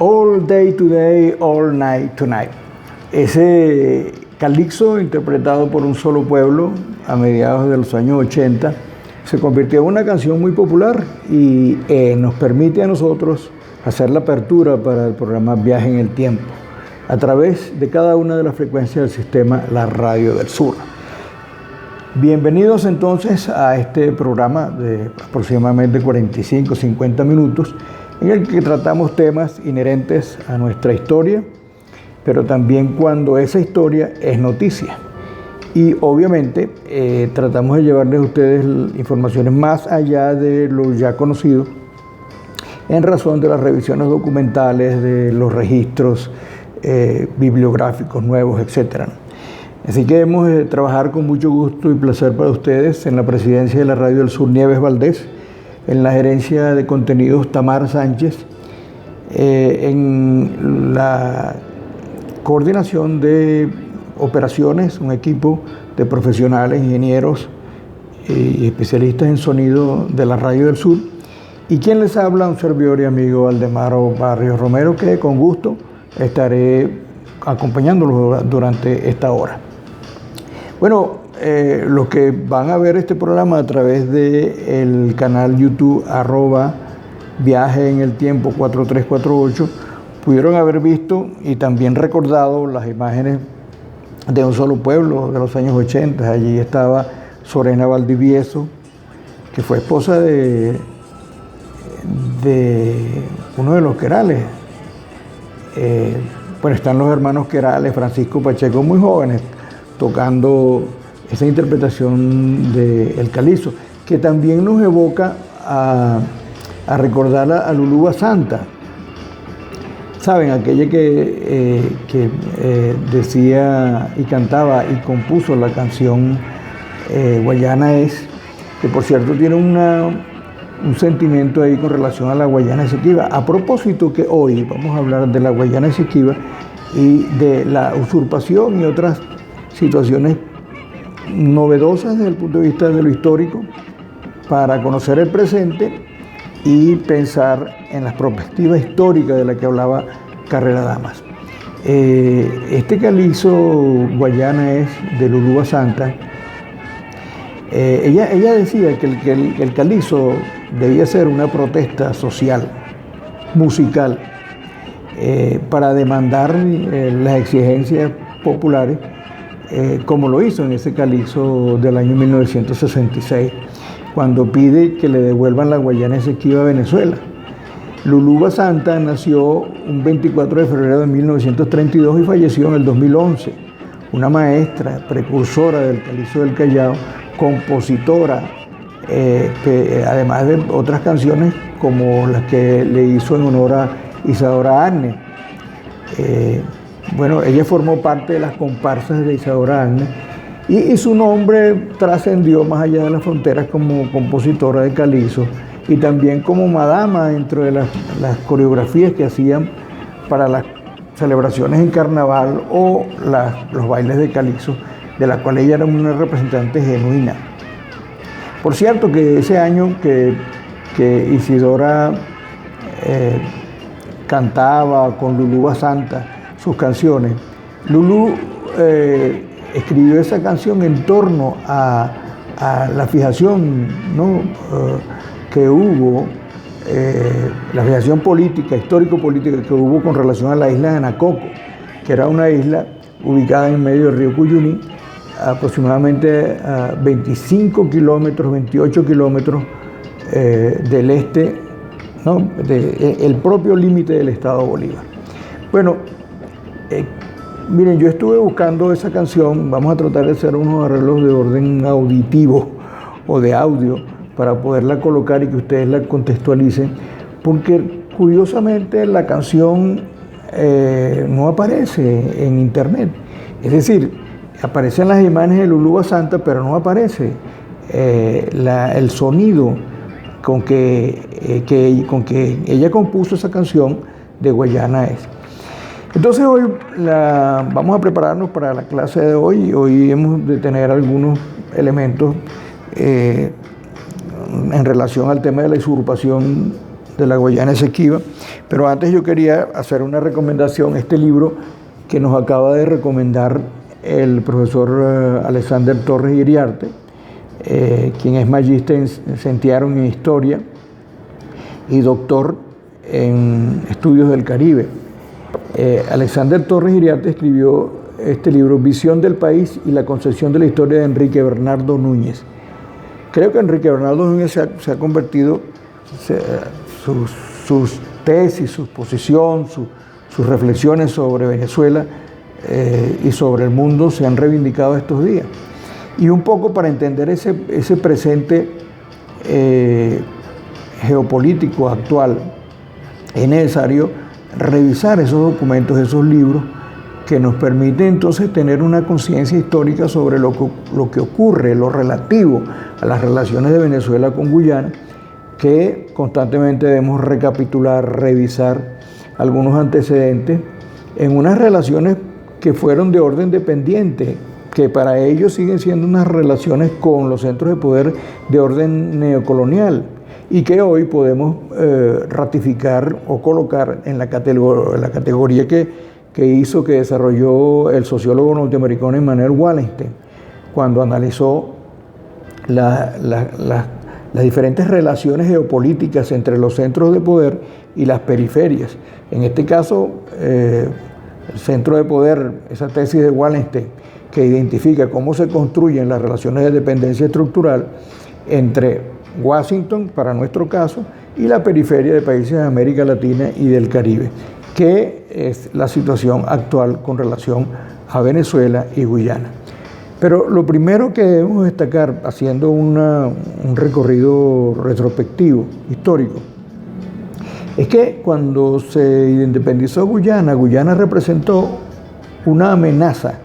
All Day Today, All Night Tonight. Ese calixto interpretado por Un Solo Pueblo a mediados de los años 80 se convirtió en una canción muy popular y nos permite a nosotros hacer la apertura para el programa Viaje en el Tiempo a través de cada una de las frecuencias del sistema La Radio del Sur. Bienvenidos entonces a este programa de aproximadamente 45-50 minutos en el que tratamos temas inherentes a nuestra historia, pero también cuando esa historia es noticia. Y obviamente tratamos de llevarles a ustedes informaciones más allá de lo ya conocido en razón de las revisiones documentales, de los registros bibliográficos nuevos, etc. Así que hemos de trabajar con mucho gusto y placer para ustedes en la presidencia de la Radio del Sur, Nieves Valdés, en la gerencia de contenidos, Tamar Sánchez, en la coordinación de operaciones, un equipo de profesionales, ingenieros y especialistas en sonido de la Radio del Sur, y quien les habla, un servidor y amigo Aldemaro Barrios Romero, que con gusto estaré acompañándolos durante esta hora. Bueno, los que van a ver este programa a través del canal YouTube @Viaje en el Tiempo 4348 pudieron haber visto y también recordado las imágenes de Un Solo Pueblo de los años 80. Allí estaba Sorena Valdivieso, que fue esposa de uno de los Querales. Bueno, están los hermanos Querales, Francisco Pacheco, muy jóvenes, tocando esa interpretación de El Calixto, que también nos evoca a recordar a Lulú Basanta. Saben, aquella que decía y cantaba y compuso la canción Guayana es, que por cierto tiene un sentimiento ahí con relación a la Guayana Esequiba. A propósito que hoy vamos a hablar de la Guayana Esequiba y de la usurpación y otras situaciones novedosas desde el punto de vista de lo histórico para conocer el presente y pensar en las perspectivas históricas de la que hablaba Carrera Damas. Este calixto Guayana es de Lulú Basanta. Ella decía que el calixto debía ser una protesta social, musical, para demandar las exigencias populares, como lo hizo en ese calixto del año 1966, cuando pide que le devuelvan la Guayana Esequiba a Venezuela. Lulú Basanta nació un 24 de febrero de 1932 y falleció en el 2011. Una maestra, precursora del calixto del Callao, compositora, que además de otras canciones como las que le hizo en honor a Isadora Agnes. Bueno, ella formó parte de las comparsas de Isadora Agnes y su nombre trascendió más allá de las fronteras como compositora de calixto y también como madama dentro de las coreografías que hacían para las celebraciones en carnaval o los bailes de calixto, de la cual ella era una representante genuina. Por cierto que ese año que Isidora cantaba con Lulú Basanta sus canciones, Lulú escribió esa canción en torno a la fijación, ¿no? Que hubo, la fijación política, histórico-política que hubo con relación a la isla de Anacoco, que era una isla ubicada en medio del río Cuyuní, aproximadamente a 25 kilómetros, 28 kilómetros del este, ¿no? El propio límite del estado Bolívar. Bueno, miren, yo estuve buscando esa canción, vamos a tratar de hacer unos arreglos de orden auditivo o de audio para poderla colocar y que ustedes la contextualicen, porque curiosamente la canción no aparece en internet. Es decir, aparecen las imágenes de Lulú Basanta, pero no aparece el sonido con que ella compuso esa canción de Guayana es. Entonces hoy vamos a prepararnos para la clase de hoy. Hoy hemos de tener algunos elementos en relación al tema de la usurpación de la Guayana Esequiba. Pero antes yo quería hacer una recomendación, este libro que nos acaba de recomendar el profesor Alexander Torres Iriarte, quien es magíster en Sentiaron en Historia y doctor en Estudios del Caribe. Alexander Torres Iriarte escribió este libro, Visión del País y la concepción de la historia de Enrique Bernardo Núñez. Creo que Enrique Bernardo Núñez se ha convertido, sus tesis, su posición, sus reflexiones sobre Venezuela y sobre el mundo se han reivindicado estos días. Y un poco para entender ese presente geopolítico actual, es necesario revisar esos documentos, esos libros, que nos permiten entonces tener una conciencia histórica sobre lo que ocurre, lo relativo a las relaciones de Venezuela con Guyana, que constantemente debemos recapitular, revisar algunos antecedentes en unas relaciones que fueron de orden dependiente, que para ellos siguen siendo unas relaciones con los centros de poder de orden neocolonial y que hoy podemos ratificar o colocar en la categoría que desarrolló el sociólogo norteamericano Immanuel Wallenstein cuando analizó las diferentes relaciones geopolíticas entre los centros de poder y las periferias. En este caso, el centro de poder, esa tesis de Wallenstein, que identifica cómo se construyen las relaciones de dependencia estructural entre Washington, para nuestro caso, y la periferia de países de América Latina y del Caribe, que es la situación actual con relación a Venezuela y Guyana. Pero lo primero que debemos destacar, haciendo un recorrido retrospectivo, histórico, es que cuando se independizó Guyana, Guyana representó una amenaza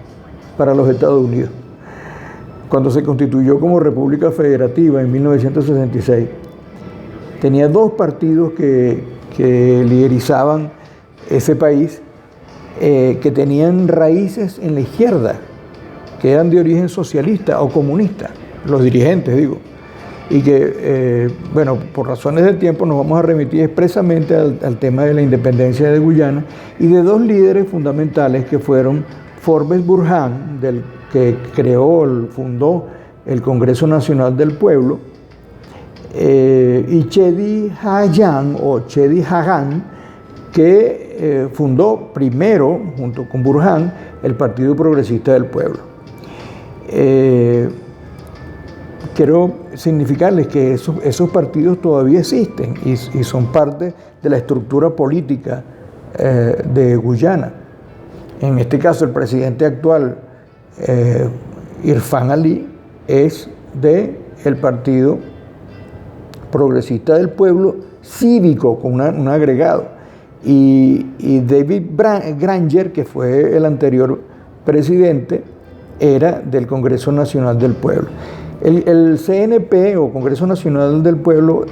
para los Estados Unidos. Cuando se constituyó como República Federativa en 1966, tenía dos partidos que liderizaban ese país, que tenían raíces en la izquierda, que eran de origen socialista o comunista, los dirigentes digo, y que, bueno, por razones de tiempo nos vamos a remitir expresamente al tema de la independencia de Guyana y de dos líderes fundamentales que fueron Forbes Burhan, del que fundó el Congreso Nacional del Pueblo, y Chedi Hayan o Chedi Hagan, que fundó primero, junto con Burhan, el Partido Progresista del Pueblo. Quiero significarles que esos partidos todavía existen y son parte de la estructura política de Guyana. En este caso, el presidente actual, Irfan Ali, es del Partido Progresista del Pueblo Cívico, con un agregado. Y David Granger, que fue el anterior presidente, era del Congreso Nacional del Pueblo. El CNP, o Congreso Nacional del Pueblo,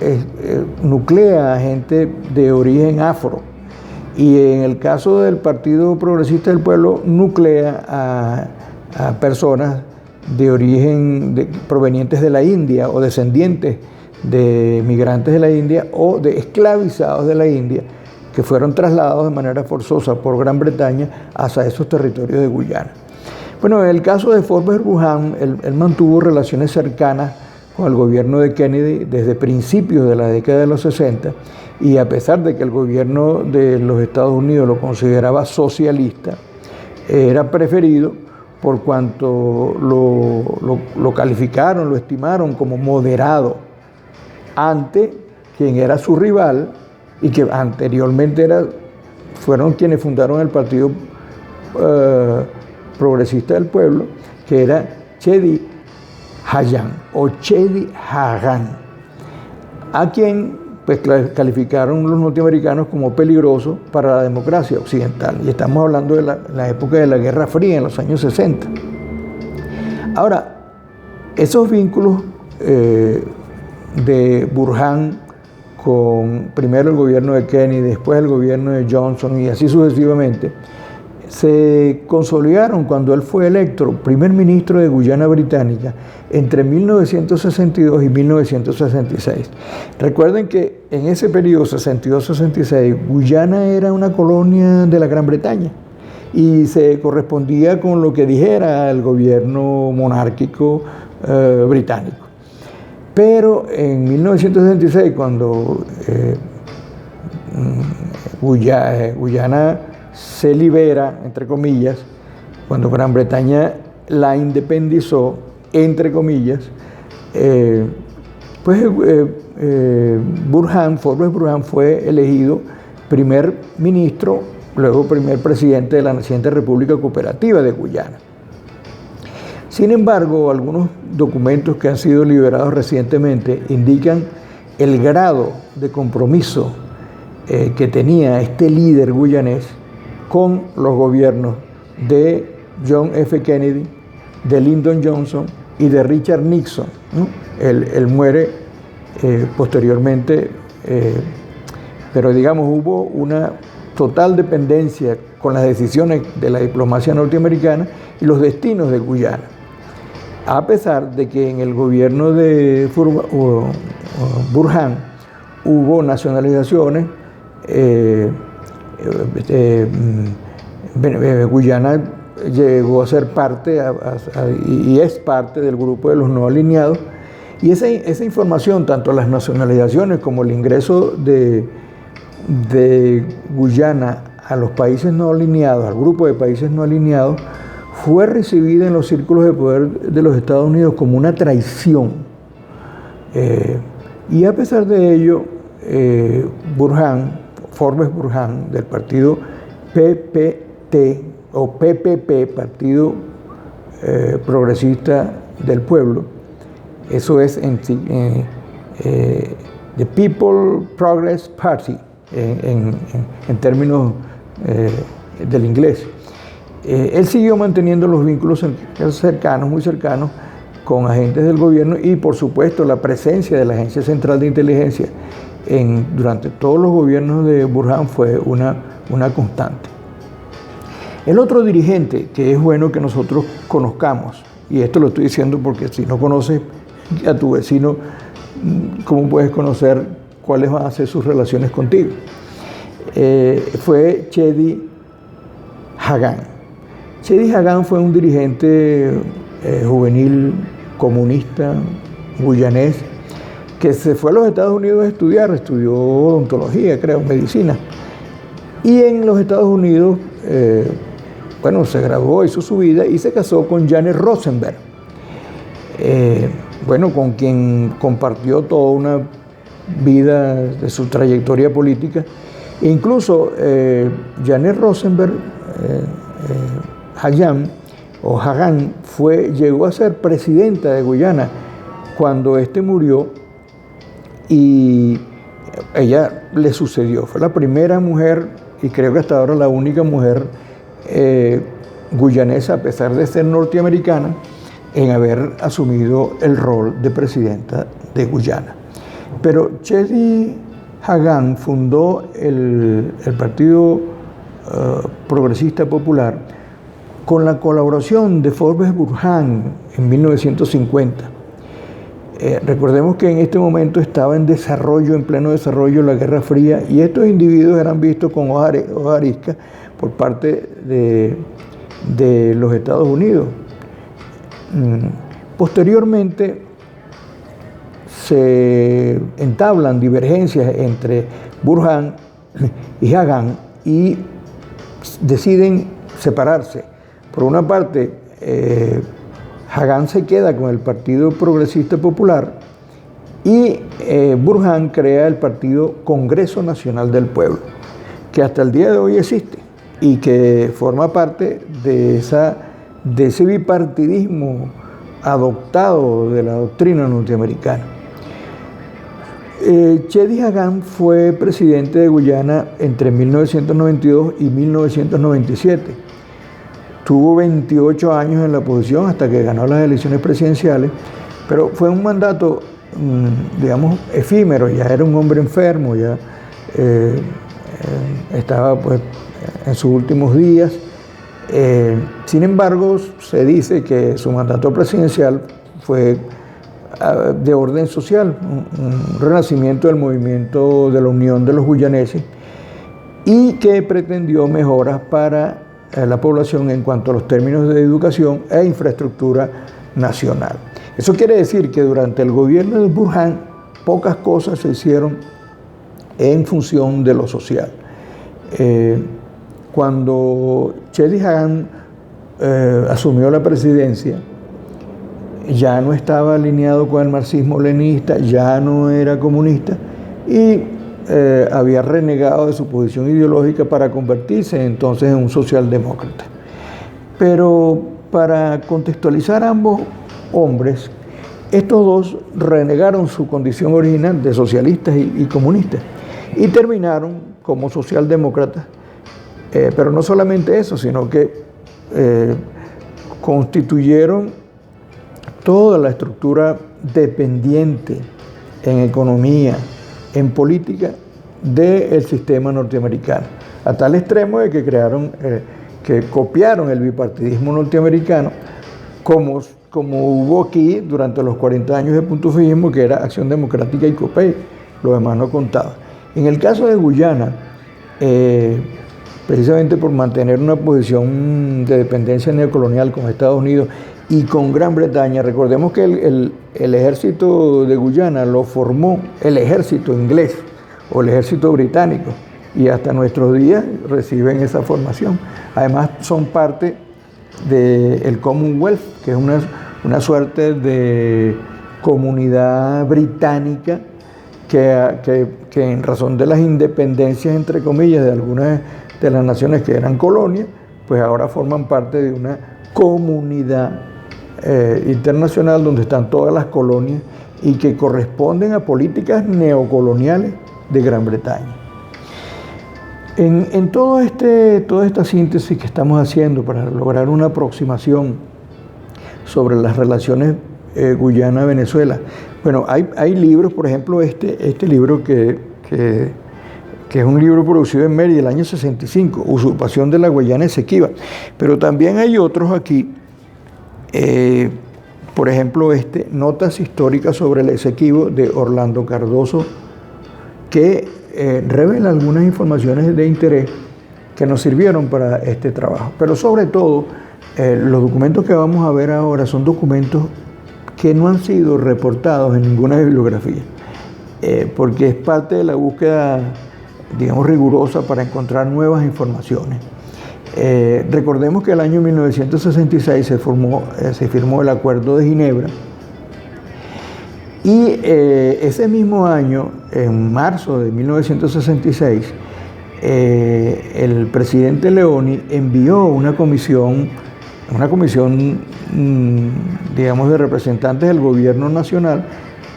nuclea a gente de origen afro. Y en el caso del Partido Progresista del Pueblo, nuclea a personas de origen provenientes de la India o descendientes de migrantes de la India o de esclavizados de la India que fueron trasladados de manera forzosa por Gran Bretaña hacia esos territorios de Guyana. Bueno, en el caso de Forbes Burhan, él mantuvo relaciones cercanas con el gobierno de Kennedy desde principios de la década de los 60, y a pesar de que el gobierno de los Estados Unidos lo consideraba socialista, era preferido por cuanto lo calificaron, lo estimaron como moderado ante quien era su rival y que anteriormente fueron quienes fundaron el Partido Progresista del Pueblo, que era Chedi Hayan o Chedi Hagan, a quien pues calificaron los norteamericanos como peligroso para la democracia occidental. Y estamos hablando de la época de la Guerra Fría, en los años 60. Ahora, esos vínculos de Burhan con primero el gobierno de Kennedy, después el gobierno de Johnson y así sucesivamente, se consolidaron cuando él fue electo primer ministro de Guyana Británica entre 1962 y 1966. Recuerden que en ese periodo, 62-66, Guyana era una colonia de la Gran Bretaña y se correspondía con lo que dijera el gobierno monárquico británico. Pero en 1966, cuando Guyana se libera, entre comillas, cuando Gran Bretaña la independizó, entre comillas, Forbes Burhan fue elegido primer ministro, luego primer presidente de la naciente República Cooperativa de Guyana. Sin embargo, algunos documentos que han sido liberados recientemente indican el grado de compromiso que tenía este líder guyanés con los gobiernos de John F. Kennedy, de Lyndon Johnson y de Richard Nixon, ¿no? Él muere posteriormente, pero digamos hubo una total dependencia con las decisiones de la diplomacia norteamericana y los destinos de Guyana, a pesar de que en el gobierno de Burhan hubo nacionalizaciones. Guyana llegó a ser parte y es parte del grupo de los no alineados, y esa información, tanto las nacionalizaciones como el ingreso de Guyana a los países no alineados, al grupo de países no alineados, fue recibida en los círculos de poder de los Estados Unidos como una traición. Y a pesar de ello, Forbes Burhan, del partido PPT o PPP, Partido Progresista del Pueblo, eso es The People Progress Party en términos del inglés. Él siguió manteniendo los vínculos cercanos, muy cercanos, con agentes del gobierno y, por supuesto, la presencia de la Agencia Central de Inteligencia durante todos los gobiernos de Burhan fue una constante. El otro dirigente que es bueno que nosotros conozcamos, y esto lo estoy diciendo porque si no conoces a tu vecino, ¿cómo puedes conocer cuáles van a ser sus relaciones contigo? Fue Chedi Hagan. Chedi Hagan fue un dirigente juvenil comunista guyanés que se fue a los Estados Unidos a estudiar, estudió odontología, creo, medicina. Y en los Estados Unidos, se graduó, hizo su vida y se casó con Janet Rosenberg, con quien compartió toda una vida de su trayectoria política. Incluso Janet Rosenberg, Hagan, llegó a ser presidenta de Guyana cuando este murió y ella le sucedió. Fue la primera mujer y creo que hasta ahora la única mujer guyanesa, a pesar de ser norteamericana, en haber asumido el rol de presidenta de Guyana. Pero Chedi Hagan fundó el Partido Progresista Popular con la colaboración de Forbes Burhan en 1950. Recordemos que en este momento estaba en pleno desarrollo la Guerra Fría, y estos individuos eran vistos con ojos arisca por parte de los Estados Unidos. Posteriormente se entablan divergencias entre Burhan y Hagan y deciden separarse. Por una parte, Hagan se queda con el Partido Progresista Popular y Burhan crea el Partido Congreso Nacional del Pueblo, que hasta el día de hoy existe y que forma parte de ese bipartidismo adoptado de la doctrina norteamericana. Chedi Hagan fue presidente de Guyana entre 1992 y 1997. Tuvo 28 años en la posición hasta que ganó las elecciones presidenciales, pero fue un mandato, efímero. Ya era un hombre enfermo, ya estaba en sus últimos días, Sin embargo, se dice que su mandato presidencial fue de orden social, un renacimiento del movimiento de la Unión de los Guyaneses, y que pretendió mejoras para la población en cuanto a los términos de educación e infraestructura nacional. Eso quiere decir que durante el gobierno de Burhan pocas cosas se hicieron en función de lo social. Cuando Cheddi Jagan asumió la presidencia, ya no estaba alineado con el marxismo-leninista, ya no era comunista y había renegado de su posición ideológica para convertirse entonces en un socialdemócrata. Pero para contextualizar a ambos hombres, estos dos renegaron su condición original de socialistas y comunistas y terminaron como socialdemócratas, pero no solamente eso, sino que constituyeron toda la estructura dependiente en economía, en política del sistema norteamericano, a tal extremo de que que copiaron el bipartidismo norteamericano como hubo aquí durante los 40 años de punto fijismo, que era Acción Democrática y COPEI, lo demás no contaba. En el caso de Guyana, precisamente por mantener una posición de dependencia neocolonial con Estados Unidos y con Gran Bretaña, recordemos que el ejército de Guyana lo formó el ejército inglés o el ejército británico, y hasta nuestros días reciben esa formación. Además son parte del Commonwealth, que es una suerte de comunidad británica que en razón de las independencias, entre comillas, de algunas de las naciones que eran colonias, pues ahora forman parte de una comunidad internacional donde están todas las colonias y que corresponden a políticas neocoloniales de Gran Bretaña. En toda esta síntesis que estamos haciendo para lograr una aproximación sobre las relaciones Guyana-Venezuela, bueno, hay libros, por ejemplo, este libro que es un libro producido en Mérida del año 65, Usurpación de la Guayana Esequiba, pero también hay otros aquí, por ejemplo, Notas históricas sobre el Esequibo, de Orlando Cardoso, que revela algunas informaciones de interés que nos sirvieron para este trabajo. Pero sobre todo, los documentos que vamos a ver ahora son documentos que no han sido reportados en ninguna bibliografía, porque es parte de la búsqueda, digamos, rigurosa para encontrar nuevas informaciones. Recordemos que el año 1966 se firmó el Acuerdo de Ginebra, y ese mismo año, en marzo de 1966, el presidente Leoni envió una comisión, digamos, de representantes del gobierno nacional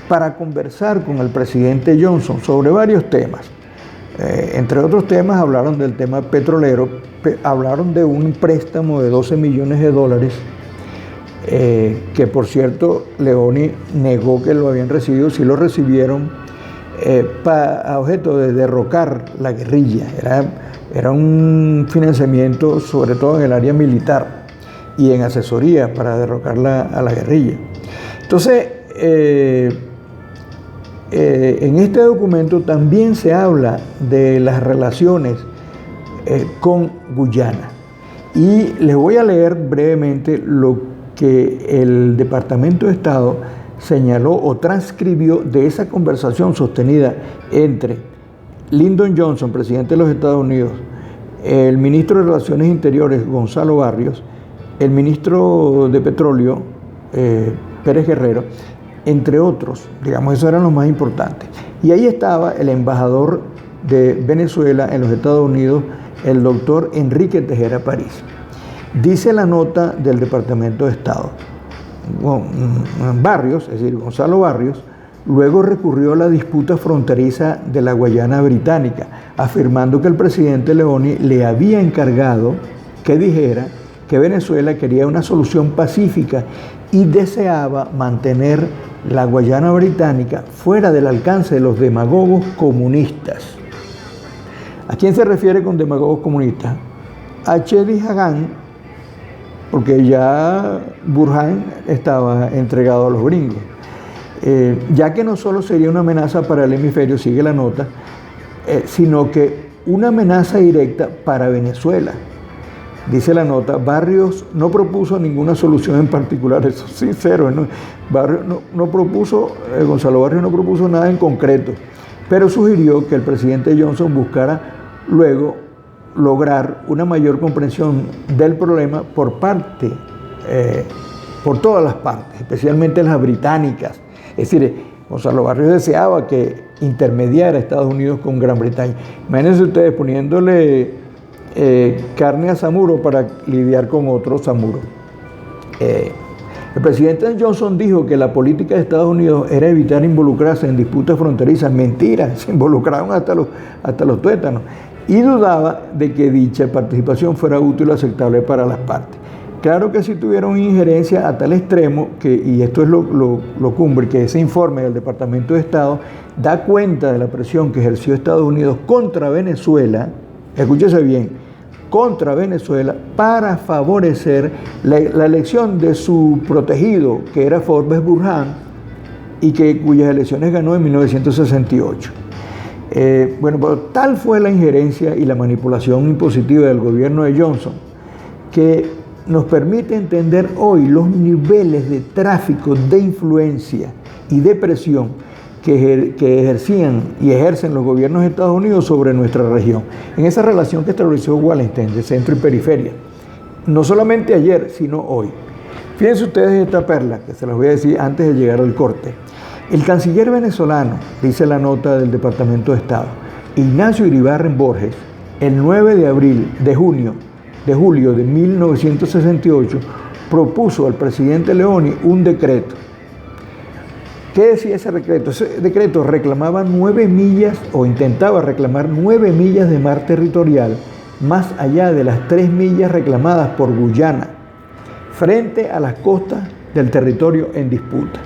para conversar con el presidente Johnson sobre varios temas. Entre otros temas hablaron del tema petrolero, hablaron de un préstamo de $12 millones, que por cierto Leoni negó que lo habían recibido. Sí lo recibieron a objeto de derrocar la guerrilla. Era un financiamiento sobre todo en el área militar y en asesoría para derrocar a la guerrilla. Entonces, en este documento también se habla de las relaciones con Guyana, y les voy a leer brevemente lo que el Departamento de Estado señaló o transcribió de esa conversación sostenida entre Lyndon Johnson, presidente de los Estados Unidos, el ministro de Relaciones Interiores, Gonzalo Barrios, el ministro de Petróleo, Pérez Guerrero, entre otros. Digamos, esos eran los más importantes. Y ahí estaba el embajador de Venezuela en los Estados Unidos, el doctor Enrique Tejera París. Dice la nota del Departamento de Estado: Barrios, es decir, Gonzalo Barrios, luego recurrió a la disputa fronteriza de la Guayana Británica, afirmando que el presidente Leoni le había encargado que dijera que Venezuela quería una solución pacífica y deseaba mantener la Guayana Británica fuera del alcance de los demagogos comunistas. ¿A quién se refiere con demagogos comunistas? A Cheddi Jagan porque ya Burhan estaba entregado a los gringos. Ya que no solo sería una amenaza para el hemisferio, sigue la nota, sino que una amenaza directa para Venezuela. Dice la nota, Barrios no propuso ninguna solución en particular, eso es sincero, ¿no? Gonzalo Barrios no propuso nada en concreto, pero sugirió que el presidente Johnson buscara luego lograr una mayor comprensión del problema por todas las partes, especialmente las británicas. Es decir, Gonzalo Barrios deseaba que intermediara Estados Unidos con Gran Bretaña. Imagínense ustedes poniéndole carne a Zamuro para lidiar con otro Zamuro. El presidente Johnson dijo que la política de Estados Unidos era evitar involucrarse en disputas fronterizas. Mentira, se involucraron hasta los tuétanos. Y dudaba de que dicha participación fuera útil o aceptable para las partes. Claro que sí tuvieron injerencia a tal extremo y esto es lo cumbre, que ese informe del Departamento de Estado da cuenta de la presión que ejerció Estados Unidos contra Venezuela, escúchese bien, contra Venezuela, para favorecer la elección de su protegido, que era Forbes Burhan, y cuyas elecciones ganó en 1968. Bueno, pero tal fue la injerencia y la manipulación impositiva del gobierno de Johnson, que nos permite entender hoy los niveles de tráfico, de influencia y de presión que ejercían y ejercen los gobiernos de Estados Unidos sobre nuestra región, en esa relación que estableció Wallenstein de centro y periferia, no solamente ayer, sino hoy. Fíjense ustedes esta perla, que se las voy a decir antes de llegar al corte. El canciller venezolano, dice la nota del Departamento de Estado, Ignacio Iribarren Borges, el 9 de julio de 1968, propuso al presidente Leoni un decreto. ¿Qué decía ese decreto? Ese decreto reclamaba 9 millas o intentaba reclamar 9 millas de mar territorial más allá de las 3 millas reclamadas por Guyana frente a las costas del territorio en disputa.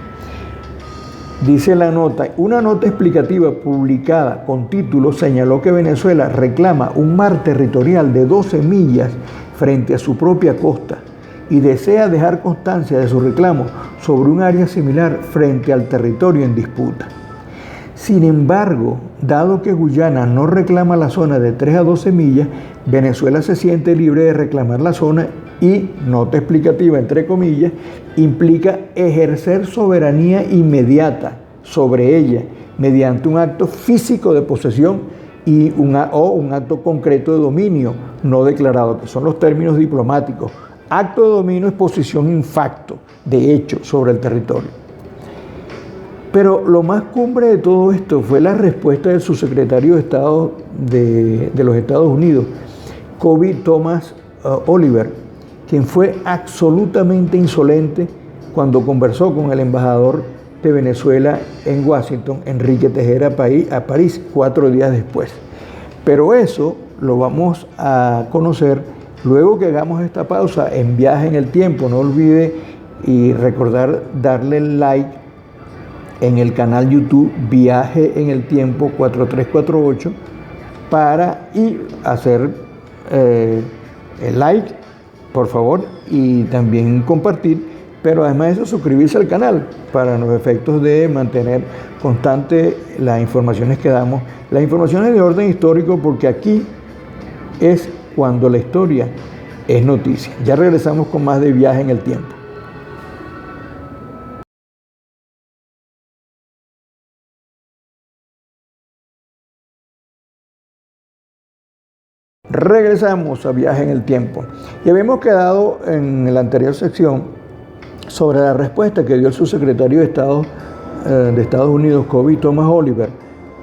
Dice la nota, una nota explicativa publicada con título señaló que Venezuela reclama un mar territorial de 12 millas frente a su propia costa y desea dejar constancia de su reclamo sobre un área similar frente al territorio en disputa. Sin embargo, dado que Guyana no reclama la zona de 3 a 12 millas, Venezuela se siente libre de reclamar la zona y, nota explicativa entre comillas, implica ejercer soberanía inmediata sobre ella mediante un acto físico de posesión o un acto concreto de dominio no declarado, que son los términos diplomáticos. Acto de dominio es posición in facto, de hecho, sobre el territorio. Pero lo más cumbre de todo esto fue la respuesta del subsecretario de Estado de los Estados Unidos, Kobe Thomas Oliver, quien fue absolutamente insolente cuando conversó con el embajador de Venezuela en Washington, Enrique Tejera, a París, 4 días después. Pero eso lo vamos a conocer luego que hagamos esta pausa en Viaje en el Tiempo. No olvide y recordar darle like en el canal YouTube Viaje en el Tiempo 4348 y hacer el like, por favor, y también compartir, pero además de eso suscribirse al canal para los efectos de mantener constante las informaciones que damos, las informaciones de orden histórico, porque aquí es cuando la historia es noticia. Ya regresamos con más de Viaje en el Tiempo. Regresamos a Viaje en el Tiempo. Y habíamos quedado en la anterior sección sobre la respuesta que dio el subsecretario de Estado de Estados Unidos, Kobe Thomas Oliver,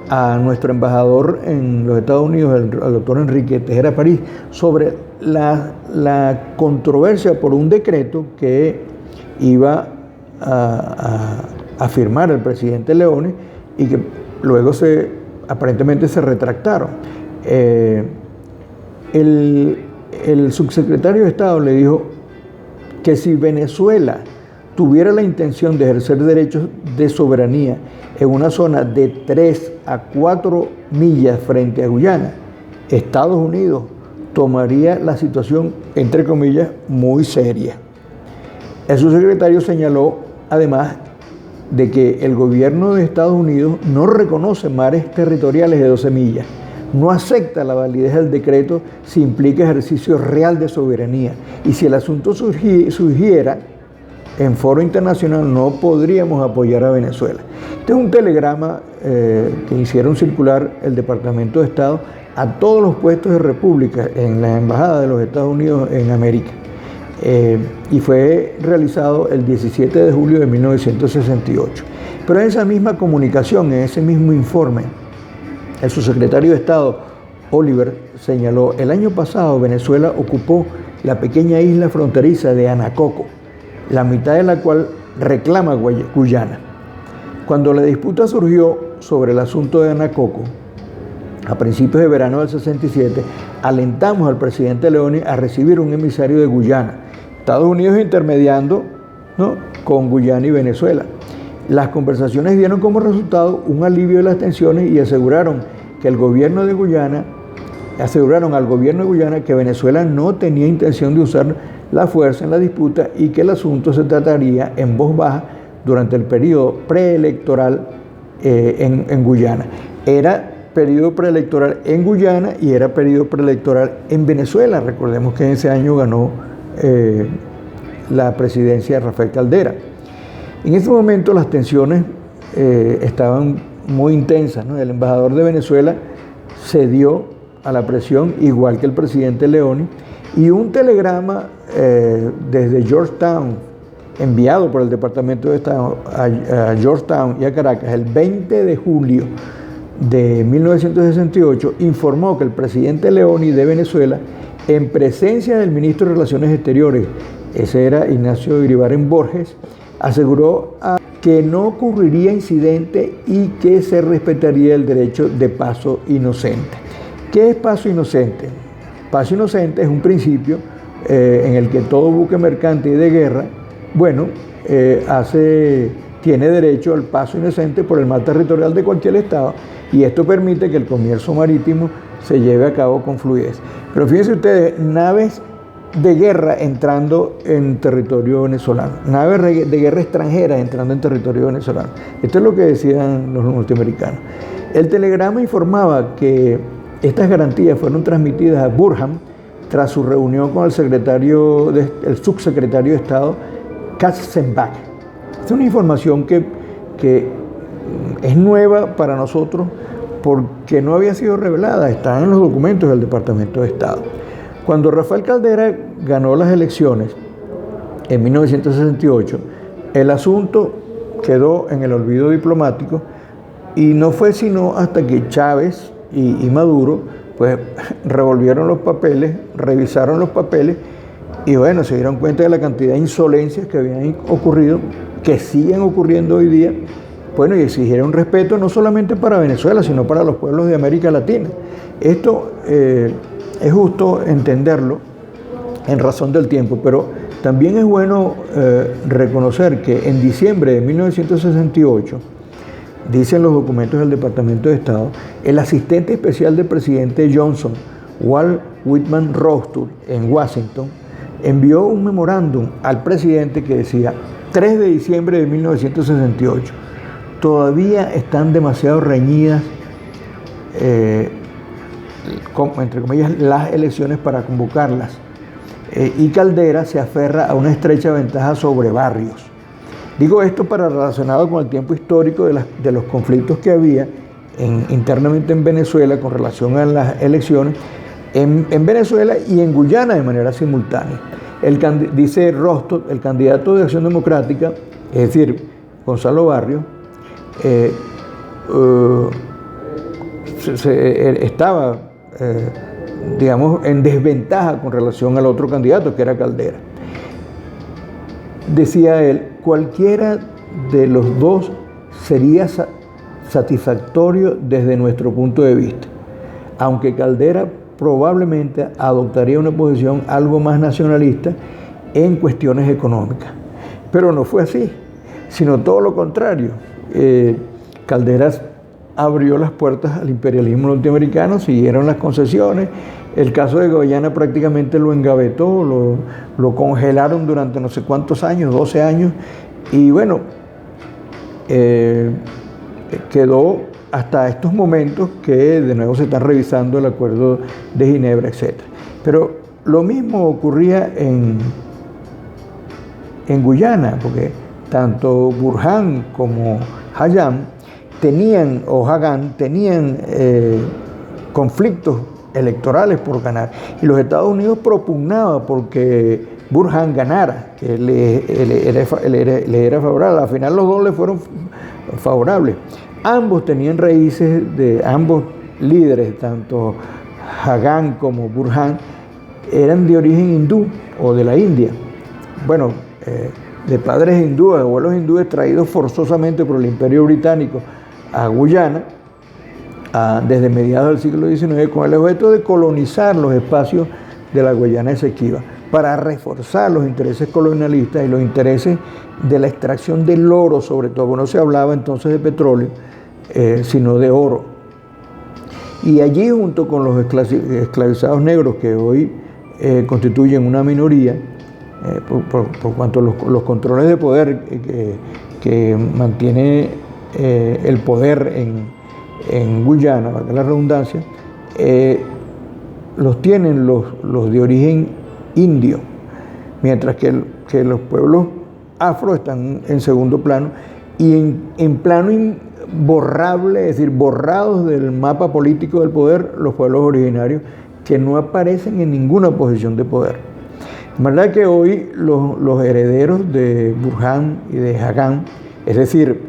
a nuestro embajador en los Estados Unidos, el doctor Enrique Tejera París, sobre la controversia por un decreto que iba a firmar el presidente Leoni y que luego aparentemente se retractaron. El subsecretario de Estado le dijo que si Venezuela tuviera la intención de ejercer derechos de soberanía en una zona de 3 a 4 millas frente a Guyana, Estados Unidos tomaría la situación, entre comillas, muy seria. El subsecretario señaló, además, de que el gobierno de Estados Unidos no reconoce mares territoriales de 12 millas, no acepta la validez del decreto si implica ejercicio real de soberanía, y si el asunto surgiera en foro internacional no podríamos apoyar a Venezuela. Este es un telegrama que hicieron circular el Departamento de Estado a todos los puestos de república en la Embajada de los Estados Unidos en América. Y fue realizado el 17 de julio de 1968. Pero en esa misma comunicación, en ese mismo informe, el subsecretario de Estado, Oliver, señaló: el año pasado Venezuela ocupó la pequeña isla fronteriza de Anacoco, la mitad de la cual reclama Guyana. Cuando la disputa surgió sobre el asunto de Anacoco, a principios de verano del 67, alentamos al presidente Leoni a recibir un emisario de Guyana, Estados Unidos intermediando, ¿no?, con Guyana y Venezuela. Las conversaciones dieron como resultado un alivio de las tensiones y aseguraron al gobierno de Guyana que Venezuela no tenía intención de usar la fuerza en la disputa y que el asunto se trataría en voz baja durante el periodo preelectoral en Guyana. Era periodo preelectoral en Guyana y era periodo preelectoral en Venezuela. Recordemos que en ese año ganó la presidencia de Rafael Caldera. En ese momento las tensiones estaban muy intensas, ¿no? El embajador de Venezuela cedió a la presión, igual que el presidente Leoni, y un telegrama desde Georgetown, enviado por el Departamento de Estado a Georgetown y a Caracas el 20 de julio de 1968, informó que el presidente Leoni de Venezuela, en presencia del ministro de Relaciones Exteriores, ese era Ignacio Iribarren Borges, aseguró que no ocurriría incidente y que se respetaría el derecho de paso inocente. ¿Qué es paso inocente? Paso inocente es un principio en el que todo buque mercante y de guerra, tiene derecho al paso inocente por el mar territorial de cualquier estado, y esto permite que el comercio marítimo se lleve a cabo con fluidez. Pero fíjense ustedes, naves de guerra entrando en territorio venezolano, naves de guerra extranjeras entrando en territorio venezolano. Esto es lo que decían los norteamericanos. El telegrama informaba que estas garantías fueron transmitidas a Burham tras su reunión con el subsecretario de Estado, Katzenbach. Es una información que es nueva para nosotros porque no había sido revelada, está en los documentos del Departamento de Estado. Cuando Rafael Caldera ganó las elecciones en 1968, el asunto quedó en el olvido diplomático y no fue sino hasta que Chávez y Maduro pues revolvieron los papeles, revisaron los papeles y se dieron cuenta de la cantidad de insolencias que habían ocurrido, que siguen ocurriendo hoy día, y exigieron respeto no solamente para Venezuela, sino para los pueblos de América Latina. Esto es justo entenderlo en razón del tiempo, pero también es bueno reconocer que en diciembre de 1968, dicen los documentos del Departamento de Estado, el asistente especial del presidente Johnson, Walt Whitman Rostow, en Washington, envió un memorándum al presidente que decía: 3 de diciembre de 1968, todavía están demasiado reñidas, entre comillas, las elecciones para convocarlas, y Caldera se aferra a una estrecha ventaja sobre Barrios. Digo esto para relacionado con el tiempo histórico de los conflictos que había internamente en Venezuela con relación a las elecciones en Venezuela y en Guyana de manera simultánea. Dice Rostow, el candidato de Acción Democrática, es decir, Gonzalo Barrios, estaba, en desventaja con relación al otro candidato, que era Caldera. Decía él: cualquiera de los dos sería satisfactorio desde nuestro punto de vista, aunque Caldera probablemente adoptaría una posición algo más nacionalista en cuestiones económicas. Pero no fue así, sino todo lo contrario. Caldera abrió las puertas al imperialismo norteamericano, siguieron las concesiones. El caso de Guyana prácticamente lo engavetó, lo congelaron durante no sé cuántos años, 12 años, y bueno, quedó hasta estos momentos que de nuevo se está revisando el acuerdo de Ginebra, etc. Pero lo mismo ocurría en Guyana, porque tanto Burhan como Hagan tenían conflictos electorales por ganar, y los Estados Unidos propugnaban porque Burhan ganara, que le era favorable. Al final los dos le fueron favorables. Ambos tenían raíces, de ambos líderes, tanto Hagan como Burhan, eran de origen hindú o de la India. Bueno, de padres hindúes, abuelos hindúes traídos forzosamente por el Imperio Británico a Guyana desde mediados del siglo XIX, con el objeto de colonizar los espacios de la Guayana Esequiba, para reforzar los intereses colonialistas y los intereses de la extracción del oro, sobre todo. No se hablaba entonces de petróleo, sino de oro. Y allí, junto con los esclavizados negros, que hoy constituyen una minoría, por cuanto los controles de poder que mantiene el poder en Guyana, valga la redundancia, los tienen los de origen indio, mientras que los pueblos afro están en segundo plano y en plano imborrable, es decir, borrados del mapa político del poder, los pueblos originarios, que no aparecen en ninguna posición de poder. De verdad que hoy los herederos de Burhan y de Hagan, es decir,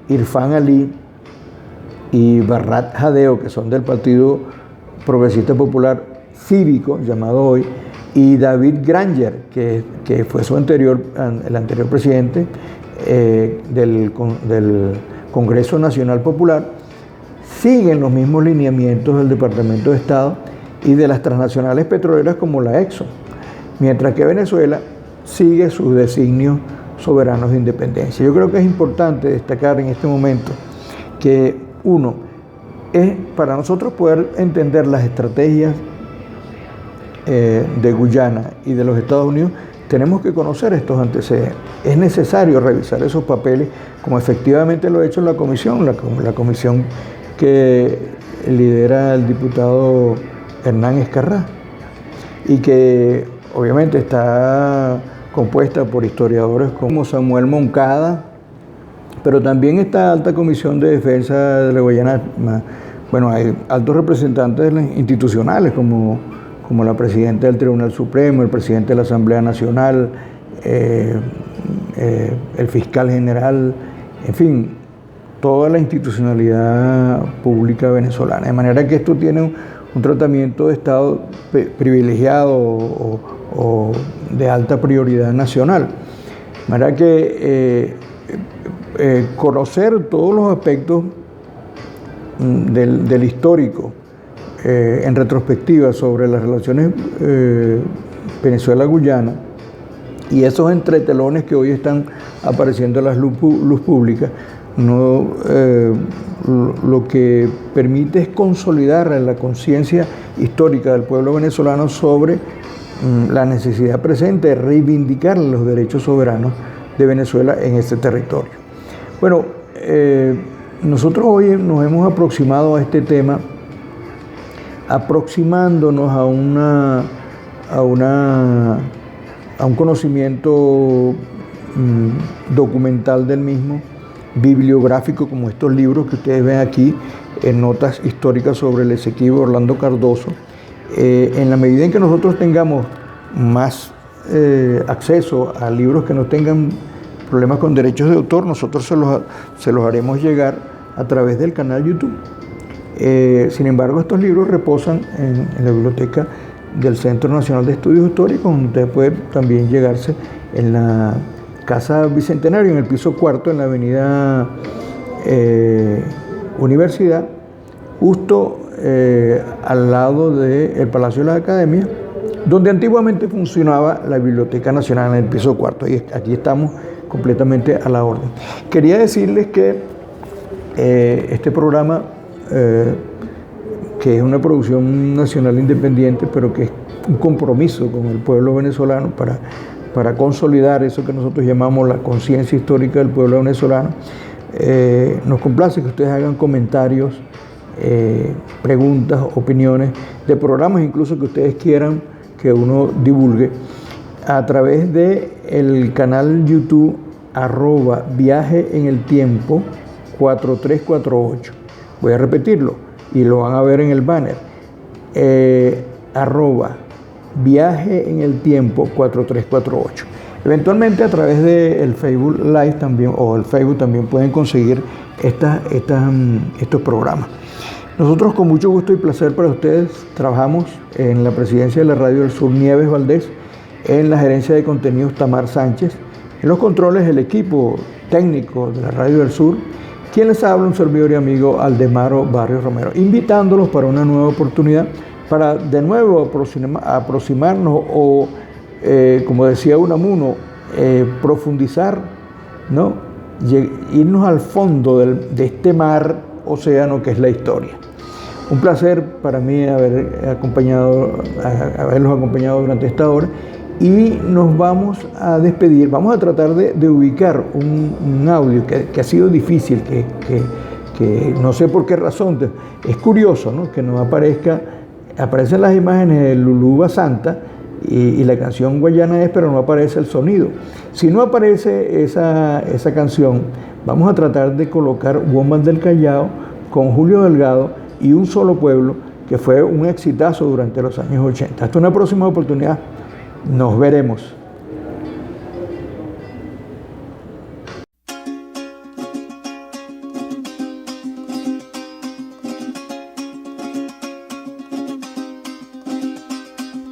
Irfan Ali y Barrat Jadeo, que son del Partido Progresista Popular Cívico, llamado hoy, y David Granger, que fue el anterior presidente del Congreso Nacional Popular, siguen los mismos lineamientos del Departamento de Estado y de las transnacionales petroleras como la Exxon, mientras que Venezuela sigue sus designios soberanos de independencia. Yo creo que es importante destacar en este momento que, uno, es para nosotros poder entender las estrategias de Guyana y de los Estados Unidos, tenemos que conocer estos antecedentes. Es necesario revisar esos papeles, como efectivamente lo ha hecho la comisión que lidera el diputado Hernán Escarrá, y que obviamente está compuesta por historiadores como Samuel Moncada, pero también esta alta comisión de defensa de la Guayana. Bueno, hay altos representantes institucionales como la presidenta del Tribunal Supremo, el presidente de la Asamblea Nacional, el fiscal general, en fin, toda la institucionalidad pública venezolana. De manera que esto tiene un tratamiento de Estado privilegiado o de alta prioridad nacional. De manera que conocer todos los aspectos del histórico en retrospectiva sobre las relaciones Venezuela-Guyana y esos entretelones que hoy están apareciendo a la luz pública, lo que permite es consolidar la conciencia histórica del pueblo venezolano sobre la necesidad presente de reivindicar los derechos soberanos de Venezuela en este territorio. Bueno, nosotros hoy nos hemos aproximado a este tema aproximándonos a un conocimiento documental del mismo, bibliográfico, como estos libros que ustedes ven aquí, en notas históricas sobre el Esequibo Orlando Cardoso. En la medida en que nosotros tengamos más acceso a libros que no tengan problemas con derechos de autor, nosotros se los haremos llegar a través del canal YouTube. Sin embargo, estos libros reposan en la biblioteca del Centro Nacional de Estudios Históricos, donde usted puede también llegarse en la Casa Bicentenario, en el piso cuarto, en la avenida Universidad, justo al lado del Palacio de las Academias, donde antiguamente funcionaba la Biblioteca Nacional, en el piso cuarto. Y aquí estamos completamente a la orden. Quería decirles que este programa que es una producción nacional independiente, pero que es un compromiso con el pueblo venezolano para consolidar eso que nosotros llamamos la conciencia histórica del pueblo venezolano. Nos complace que ustedes hagan comentarios, preguntas, opiniones de programas incluso que ustedes quieran que uno divulgue a través del canal YouTube @Viaje en el Tiempo 4348. Voy a repetirlo y lo van a ver en el banner. @Viaje en el Tiempo 4348. Eventualmente a través del Facebook Live también, o el Facebook también pueden conseguir estos programas. Nosotros con mucho gusto y placer para ustedes trabajamos en la presidencia de la Radio del Sur Nieves Valdés, en la gerencia de contenidos Tamar Sánchez, en los controles el equipo técnico de la Radio del Sur, quien les habla un servidor y amigo Aldemaro Barrios Romero, invitándolos para una nueva oportunidad, para de nuevo aproximarnos o, como decía Unamuno, profundizar, ¿no? Irnos al fondo de este mar, océano que es la historia. Un placer para mí haberlos acompañado durante esta hora y nos vamos a despedir. Vamos a tratar de ubicar un audio que ha sido difícil, que no sé por qué razón, es curioso, ¿no? Que no aparecen las imágenes de Lulú Basanta y la canción Guayana es, pero no aparece el sonido. Si no aparece esa canción, vamos a tratar de colocar Woman del Callao con Julio Delgado y Un Solo Pueblo, que fue un exitazo durante los años 80. Hasta una próxima oportunidad. Nos veremos.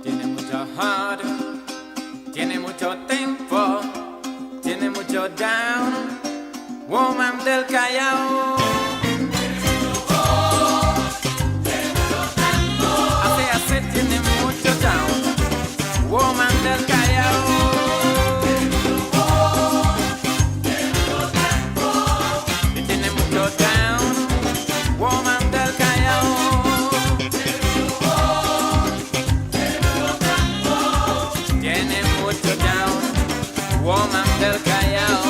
Tiene mucho heart, tiene mucho tempo, tiene mucho down, Woman del Callao. Tiene mucho down, Woman del Callao. Tiene mucho down, Woman del Callao. Tiene mucho down, Woman del Callao.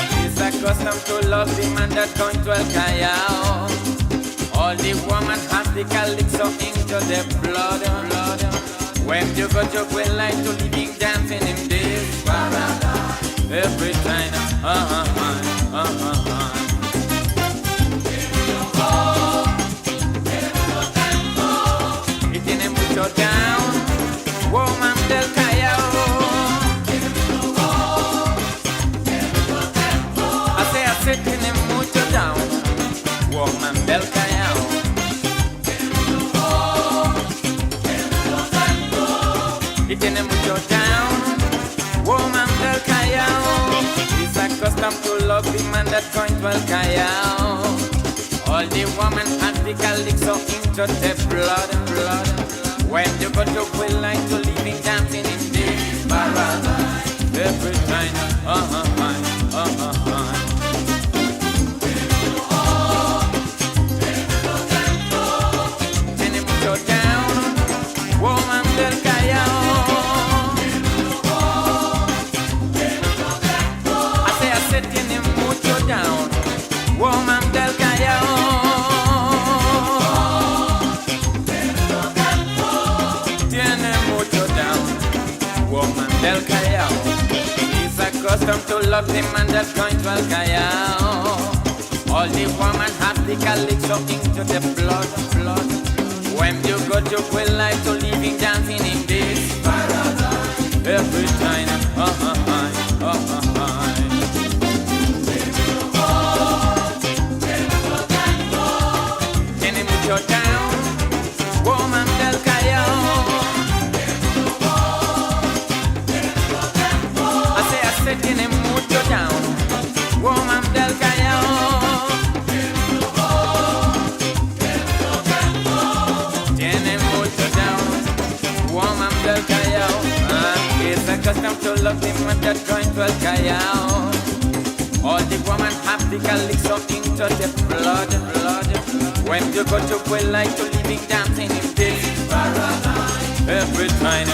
She's accustomed to love the man that going to El Callao. All the woman has the calypso into the blood. When you go to quit like to living dancing in this paradise. Every time, Y tiene mucho down, Woman del Callao. Hace tiene mucho down, Woman del Callao. Y tiene mucho down, Woman del Callao. She's accustomed to love the man that going to El Callao. All the woman has the calypso into the blood. When you go to quit like to living dancing in this paradise. Every time, Tiene mucho down, Woman del Callao. Tiene mucho down, Woman del Callao. Tiene mucho down, Woman del Callao. She's accustomed to love the man that's going to El Callao. All the woman have the calypso into the blood. When you go to quit life to living dancing in this paradise. Every time, Tiene mucho down, Woman del Callao. Tiene mucho down, Woman del Callao. Tiene mucho down, Woman del Callao. It's accustomed to love the man that's going to El Callao. All the women have the calypso into to take blood, blood. When you go to well like to living dancing in peace. Every time,